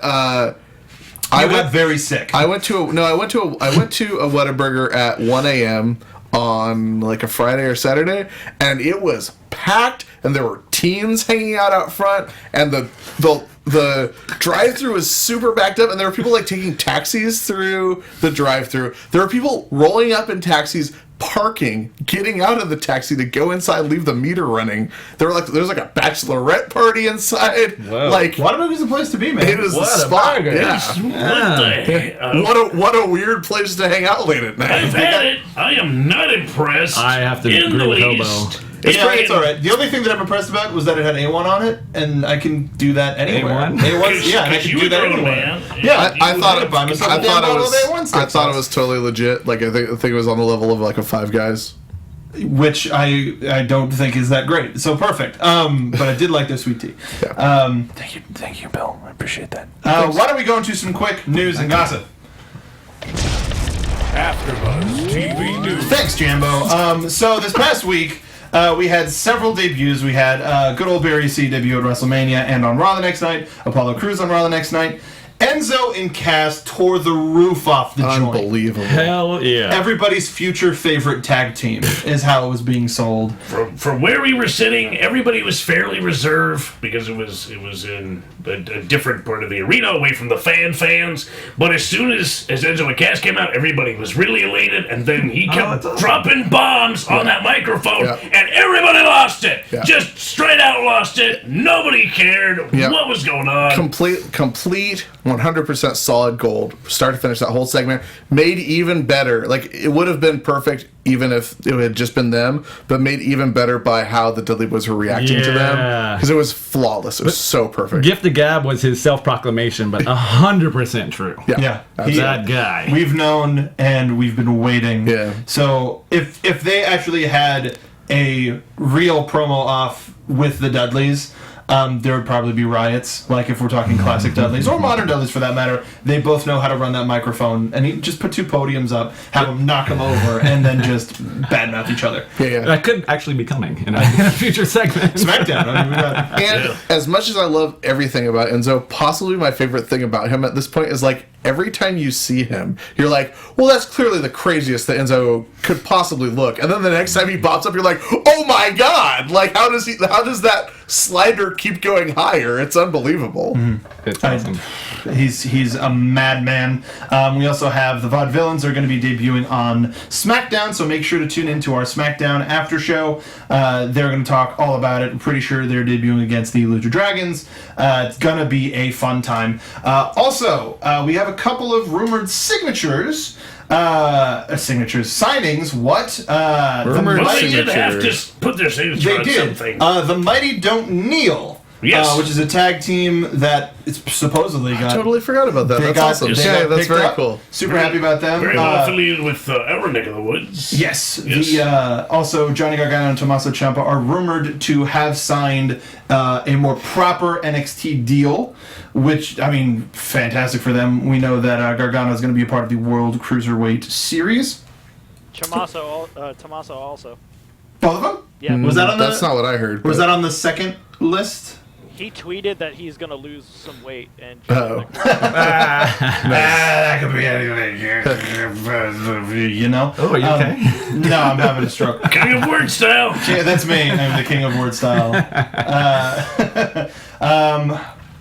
I got very sick. I went to a Whataburger at 1 a.m. on like a Friday or Saturday, and it was packed, and there were teens hanging out front, and the drive-thru was super backed up, and there were people like taking taxis through the drive-thru. There were people rolling up in taxis, parking, getting out of the taxi to go inside, leave the meter running. There's like a bachelorette party inside. Whoa. Like, Whataburger's the place to be, man. It is the spot. Yeah. What a weird place to hang out late at night. I've had it. I am not impressed. I have to in agree the with Hobo. least. It's great. It's all right. The only thing that I'm impressed about was that it had A1 on it, and I can do that anywhere. A1? A1's, yeah, and I Because can you do were that grown anywhere. man. Yeah, I thought it. buy myself I a damn thought it bottle was. of A1 I steak thought it sauce. was totally legit. Like I think it was on the level of like a Five Guys. Which I don't think is that great. So perfect. But I did like their sweet tea. Yeah. Thank you, Bill. I appreciate that. Why don't we go into some quick news and gossip? AfterBuzz TV News. Thanks, Jambo. So this past week, we had several debuts. We had good old Barry C debut at WrestleMania and on Raw the next night. Apollo Crews on Raw the next night. Enzo and Cass tore the roof off the joint. Unbelievable. Hell yeah. Everybody's future favorite tag team is how it was being sold. From where we were sitting, everybody was fairly reserved because it was in a different part of the arena, away from the fans. But as soon as Enzo and Cass came out, everybody was really elated, and then he kept dropping bombs on that microphone, and everybody lost it. Yeah. Just straight out lost it. Nobody cared what was going on. Complete 100% solid gold, start to finish. That whole segment made even better. Like it would have been perfect even if it had just been them, but made even better by how the Dudley Boys were reacting to them, because it was flawless. It was so perfect. Gift of Gab was his self-proclamation, but 100% true. Yeah. That guy. We've known and we've been waiting. Yeah. So if they actually had a real promo off with the Dudleys, there would probably be riots. Like if we're talking classic Dudleys or modern Dudleys for that matter, they both know how to run that microphone, and he just put 2 podiums up, have them knock them over, and then just badmouth each other. Yeah. That could actually be coming in a future segment. SmackDown. I mean, we got. And as much as I love everything about Enzo, possibly my favorite thing about him at this point is like every time you see him, you're like, well, that's clearly the craziest that Enzo could possibly look. And then the next time he pops up, you're like, oh my god! Like how does that slider keep going higher? It's unbelievable. It's awesome. He's a madman. We also have the Vaudevillains are going to be debuting on SmackDown, so make sure to tune into our SmackDown after show. They're going to talk all about it. I'm pretty sure they're debuting against the Lucha Dragons. It's going to be a fun time. Also, we have a couple of rumored signings. What? Rumored Well, they did have signatures. to put their signature They on did. something. The Mighty Don't Kneel. Yes. Which is a tag team that it's supposedly got. Totally forgot about that. They That's got, awesome. they Yeah, got that's picked very up. cool. Super happy about them. Very well affiliated with our neck of the woods. Yes. Yes. Also, Johnny Gargano and Tommaso Ciampa are rumored to have signed a more proper NXT deal, which, I mean, fantastic for them. We know that Gargano is going to be a part of the World Cruiserweight Series. Tommaso also. Both of them? Yeah. Was that on That's the? not what I heard. Was but- that on the second list? He tweeted that he's going to lose some weight and. That could be anything. You know? Oh, are you okay? No, I'm having a stroke. King of Word Style. Yeah, that's me. I'm the king of word style.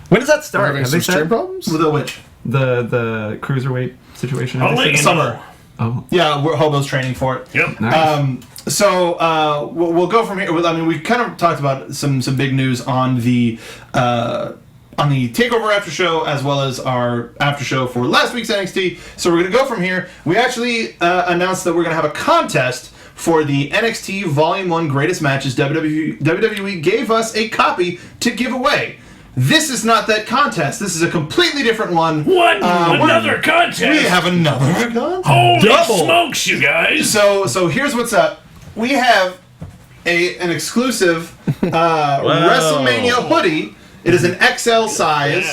When does that start? Having Have some they said stream problems? The which? the cruiserweight situation? I'll let you Summer. know. Oh, Yeah, Hobo's training for it. Yep. nice. So we'll go from here. I mean, we kind of talked about some big news on the Takeover After Show as well as our After Show for last week's NXT. So we're going to go from here. We actually announced that we're going to have a contest for the NXT Volume 1 Greatest Matches. WWE gave us a copy to give away. This is not that contest. This is a completely different one. What? Another contest? We have another contest. Holy Double. smokes, you guys! So here's what's up. We have an exclusive WrestleMania hoodie. It is an XL size,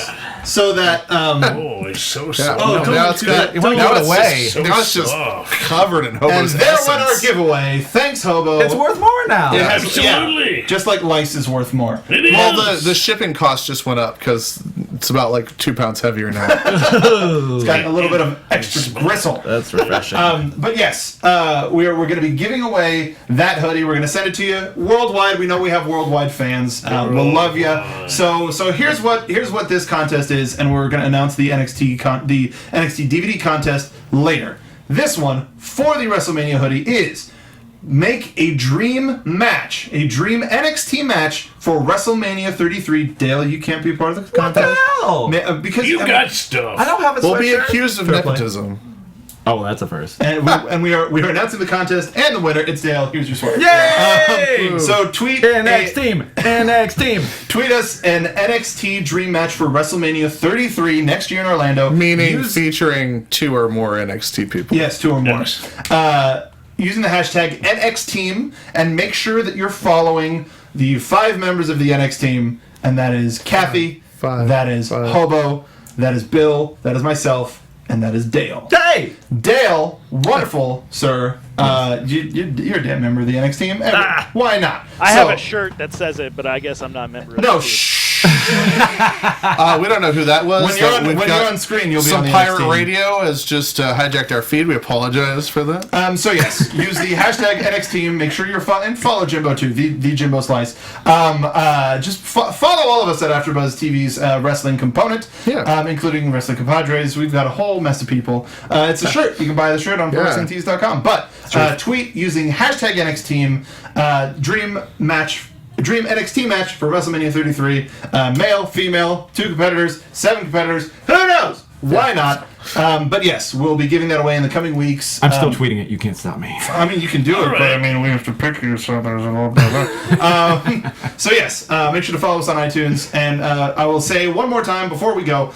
so that Oh, it's so soft. Now it's got. You want to give it away. So Now it's just soft. covered in and Hobo's their essence. winner giveaway. Thanks, Hobo. It's worth more now. It has- Absolutely. yeah, just like lice is worth more. It is. Well, the shipping cost just went up because it's about like 2 pounds heavier now. It's got a little bit of extra gristle. That's refreshing. But yes, we're going to be giving away that hoodie. We're going to send it to you worldwide. We know we have worldwide fans. We'll love you. So here's what this contest is, and we're going to announce the NXT DVD contest later. This one for the WrestleMania hoodie is make a dream match, a dream NXT match for WrestleMania 33. Dale, you can't be a part of the contest. hell? Because You got stuff. I don't have a We'll be sweatshirt. accused of Fair play. nepotism. Oh, that's a first. and we are announcing the contest and the winner. It's Dale. Here's your sweater. Yay! So tweet NXT team. tweet us an NXT dream match for WrestleMania 33 next year in Orlando. Meaning featuring 2 or more NXT people. Yes, 2 or more. Yes. Using the hashtag NXTeam, and make sure that you're following the 5 members of the NX team, and that is Kathy, that is Hobo, that is Bill, that is myself, and that is Dale. Hey! Dale, wonderful, sir. You're a damn member of the NX team. Why not? I have a shirt that says it, but I guess I'm not a member of No, the team. shh. We don't know who that was. When you're We've when got you're on screen, you'll be some on the pirate NX team. radio has just hijacked our feed. We apologize for that. So yes, use the hashtag NXTeam. Make sure you're and follow Jimbo too, the Jimbo Slice. Just follow all of us at AfterBuzz TV's wrestling component, including Wrestling Compadres. We've got a whole mess of people. It's a shirt. You can buy the shirt on ProWrestlingTees.com. But tweet using hashtag NXTeam Dream NXT match for WrestleMania 33. Male, female, 2 competitors, 7 competitors. Who knows? Why not? But yes, we'll be giving that away in the coming weeks. I'm still tweeting it. You can't stop me. I mean, you can do it, but I mean, we have to pick you, so there's a little bit of that. So yes, make sure to follow us on iTunes. And I will say one more time before we go,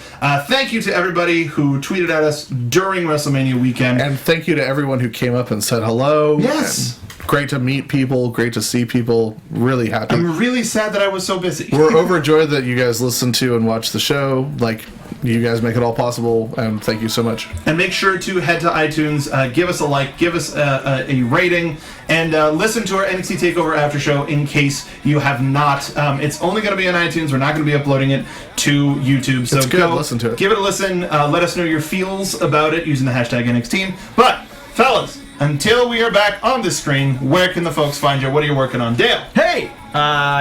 thank you to everybody who tweeted at us during WrestleMania weekend. And thank you to everyone who came up and said hello. Yes. And great to meet people. Great to see people. Really happy. I'm really sad that I was so busy. We're overjoyed that you guys listen to and watch the show. Like, you guys make it all possible, and thank you so much. And make sure to head to iTunes, give us a like, give us a rating, and listen to our NXT TakeOver After Show in case you have not. It's only going to be on iTunes. We're not going to be uploading it to YouTube. So it's good. Listen to it. Give it a listen. Let us know your feels about it using the hashtag NXTeam. But, fellas, until we are back on the screen, where can the folks find you? What are you working on? Dale. Hey!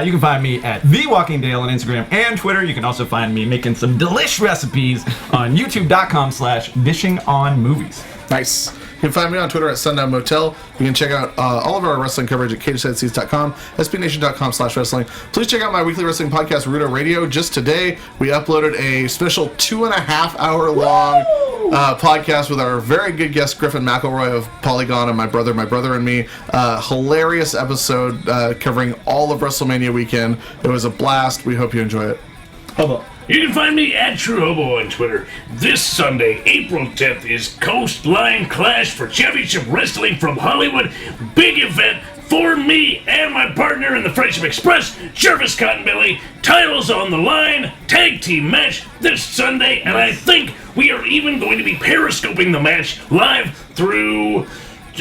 You can find me at TheWalkingDale on Instagram and Twitter. You can also find me making some delish recipes on youtube.com/dishingonmovies. Nice. You can find me on Twitter at Sundown Motel. You can check out all of our wrestling coverage at cagesidesseats.com, spnation.com/wrestling. Please check out my weekly wrestling podcast, Rudo Radio. Just today, we uploaded a special 2.5 hour long podcast with our very good guest, Griffin McElroy of Polygon and My Brother and Me. Hilarious episode covering all of WrestleMania weekend. It was a blast. We hope you enjoy it. Hobo. You can find me at True Hobo on Twitter. This Sunday, April 10th, is Coastline Clash for Championship Wrestling from Hollywood. Big event for me and my partner in the Friendship Express, Jervis Cottonbelly. Titles on the line, tag team match this Sunday, and I think we are even going to be periscoping the match live through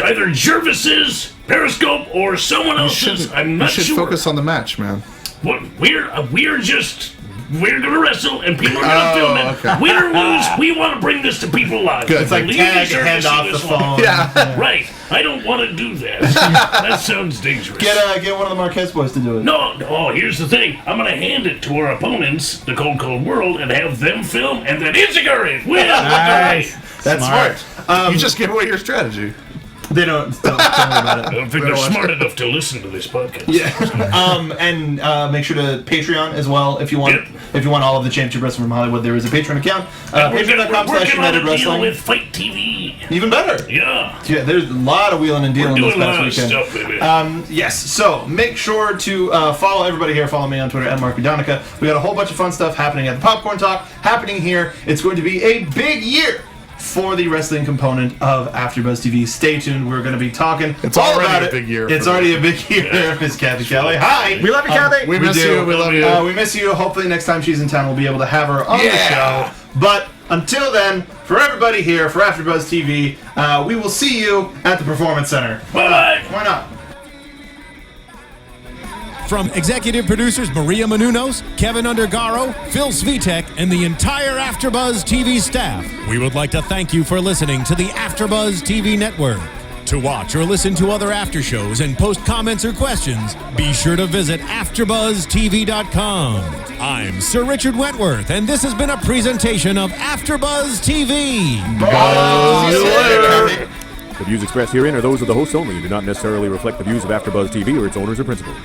either Jervis's Periscope or someone else's. I'm not you should sure. focus on the match, man. What we're just we're gonna wrestle and people are gonna film it. Okay. Win or lose, we want to bring this to people live. It's like tag, hand off the phone. Yeah. Right. I don't want to do that. That sounds dangerous. Get one of the Marquez boys to do it. No, here's the thing. I'm going to hand it to our opponents, the Cold World, and have them film, and then Izaguri win. Nice. That's smart. You just gave away your strategy. They don't worry about it. I don't think they're smart enough to listen to this podcast. Yeah. And make sure to Patreon as well if you want. Yep. If you want all of the Championship Wrestling from Hollywood, there is a Patreon account. We're Patreon.com/United working on a deal Wrestling. with Fight TV. Even better. Yeah. Yeah, there's a lot of wheeling and dealing We're this doing a past lot of weekend. stuff, baby. Yes, so make sure to follow everybody here. Follow me on Twitter at Donica. We got a whole bunch of fun stuff happening at the Popcorn Talk, happening here. It's going to be a big year for the wrestling component of AfterBuzz TV. Stay tuned. We're going to be talking It's all already about a it. big year It's for already a big year. Miss Kathy Kelly. Hi. We love you, Kathy. We miss do. you. We love you. We miss you. Hopefully next time she's in town, we'll be able to have her on the show. But until then, for everybody here, for AfterBuzz TV, we will see you at the Performance Center. Bye-bye. Why not? From executive producers Maria Menounos, Kevin Undergaro, Phil Svitek, and the entire AfterBuzz TV staff, we would like to thank you for listening to the AfterBuzz TV network. To watch or listen to other after shows and post comments or questions, be sure to visit AfterBuzzTV.com. I'm Sir Richard Wentworth, and this has been a presentation of AfterBuzz TV. See you later. The views expressed herein are those of the hosts only and do not necessarily reflect the views of AfterBuzz TV or its owners or principals.